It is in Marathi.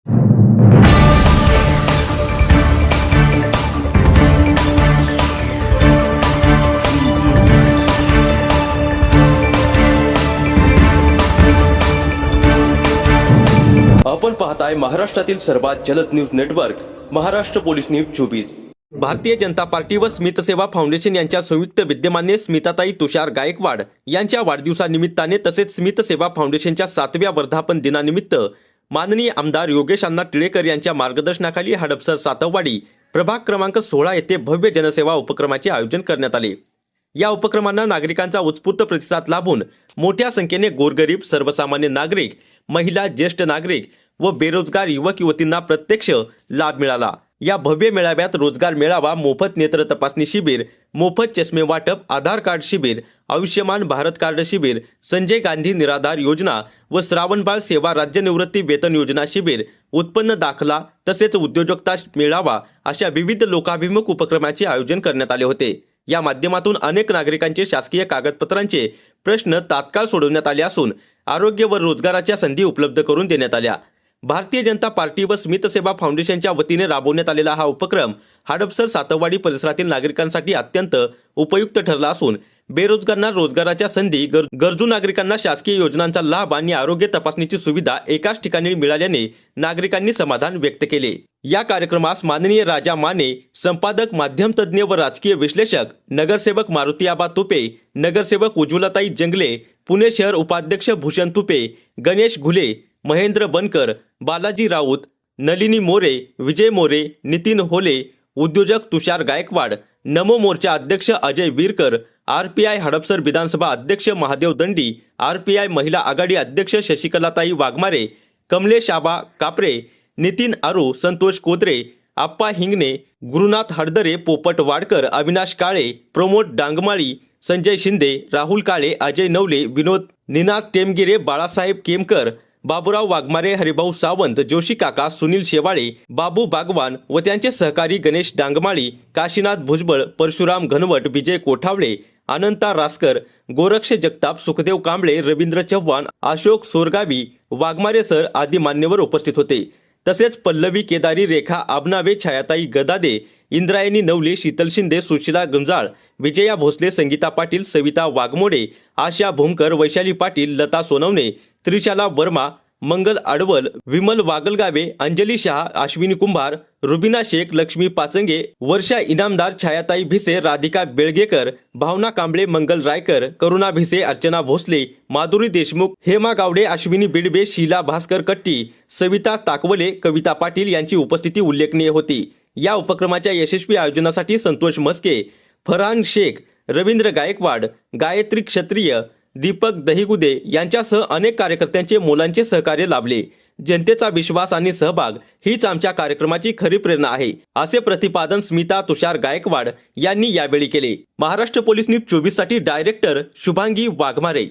आपण पाहताय महाराष्ट्रातील सर्वात जलद news network Maharashtra police news 24। Bharatiya Janata party व स्मित सेवा फाउंडेशन यांच्या संयुक्त विद्यमाने स्मिताताई तुषार गायकवाड यांच्या वाढदिवसानिमित्ताने तसेच स्मित सेवा फाउंडेशनच्या 7व्या वर्धापन दिनानिमित्त माननीय आमदार योगेश अण्णा टिळेकर यांच्या मार्गदर्शनाखाली हडपसर सातववाडी प्रभाग क्रमांक 16 येथे भव्य जनसेवा उपक्रमाचे आयोजन करण्यात आले। या उपक्रमांना नागरिकांचा उत्स्फूर्त प्रतिसाद लाभून मोठ्या संख्येने गोरगरीब, सर्वसामान्य नागरिक, महिला, ज्येष्ठ नागरिक व बेरोजगार युवक युवतींना प्रत्यक्ष लाभ मिळाला। या भव्य मेळाव्यात रोजगार मेळावा, मोफत नेत्र तपासणी शिबिर, मोफत चष्मे वाटप, आधार कार्ड शिबिर, आयुष्यमान भारत कार्ड शिबिर, संजय गांधी निराधार योजना व श्रावणबाळ सेवा राज्य निवृत्ती वेतन योजना शिबिर, उत्पन्न दाखला तसेच उद्योजकता मेळावा अशा विविध लोकाभिमुख उपक्रमाचे आयोजन करण्यात आले होते। या माध्यमातून अनेक नागरिकांचे शासकीय कागदपत्रांचे प्रश्न तात्काळ सोडवण्यात आले असून आरोग्य व रोजगाराच्या संधी उपलब्ध करून देण्यात आल्या। भारतीय जनता पार्टी व स्मित सेवा फाउंडेशनच्या वतीने राबवण्यात आलेला हा उपक्रम हडपसर सातववाडी परिसरातील नागरिकांसाठी अत्यंत उपयुक्त ठरला असून बेरोजगारांना रोजगाराच्या संधी, गरजू नागरिकांना शासकीय योजनांचा लाभ आणि आरोग्य तपासणीची सुविधा एकाच ठिकाणी मिळाल्याने नागरिकांनी समाधान व्यक्त केले। या कार्यक्रमास माननीय राजा माने, संपादक, माध्यम तज्ज्ञ व राजकीय विश्लेषक, नगरसेवक मारुती आबा तुपे, नगरसेवक उज्ज्वलाताई जंगले, पुणे शहर उपाध्यक्ष भूषण तुपे, गणेश घुले, महेंद्र बनकर, बालाजी राऊत, नलिनी मोरे, विजय मोरे, नितीन होले, उद्योजक तुषार गायकवाड, नमो मोर्चा अध्यक्ष अजय वीरकर, आरपीआय हडपसर विधानसभा अध्यक्ष महादेव दंडी, आरपीआय महिला आघाडी अध्यक्ष शशिकलाताई वाघमारे, कमलेश आबा कापरे, नितीन आरू, संतोष कोदरे, आप्पा हिंगणे, गुरुनाथ हडदरे, पोपट वाडकर, अविनाश काळे, प्रमोद डांगमाळी, संजय शिंदे, राहुल काळे, अजय नवले, विनोद निनाद टेमगिरे, बाळासाहेब केमकर, बाबूराव वाघमारे, हरिभाऊ सावंत, जोशी काका, सुनील शेवाळे, बाबू बागवान व त्यांचे सहकारी गणेश डांगमाळी, काशीनाथ भुजबळ, परशुराम घनवट, विजय कोठावळे, अनंता रासकर, गोरक्ष जगताप, सुखदेव कांबळे, रवींद्र चव्हाण, अशोक सोरगावी, वाघमारे सर आदी मान्यवर उपस्थित होते। तसेच पल्लवी केदारी, रेखा आबनावे, छायाताई गदादे, इंद्रायणी नवले, शीतल शिंदे, सुशीला गुंजाळ, विजया भोसले, संगीता पाटील, सविता वाघमोडे, आशा भूमकर, वैशाली पाटील, लता सोनवणे, त्रिशाला वर्मा, मंगल आडवल, विमल वागलगावे, अंजली शहा, अश्विनी कुंभार, रुबिना शेख, लक्ष्मी पाचंगे, वर्षा इनामदार, छायाताई भिसे, राधिका बेळगेकर, भावना कांबळे, मंगल रायकर, करुणा भिसे, अर्चना भोसले, माधुरी देशमुख, हेमा गावडे, अश्विनी बिडबे, शीला भास्कर कट्टी, सविता ताकवले, कविता पाटील यांची उपस्थिती उल्लेखनीय होती। या उपक्रमाच्या यशस्वी आयोजनासाठी संतोष मस्के, फरहान शेख, रवींद्र गायकवाड, गायत्री क्षत्रिय, दीपक दहिगुदे यांच्यासह अनेक कार्यकर्त्यांचे मोलांचे सहकार्य लाभले। जनतेचा विश्वास आणि सहभाग हीच आमच्या कार्यक्रमाची खरी प्रेरणा आहे, असे प्रतिपादन स्मिता तुषार गायकवाड यांनी यावेळी केले। महाराष्ट्र पोलीस न्यूज 24 साठी डायरेक्टर शुभांगी वाघमारे।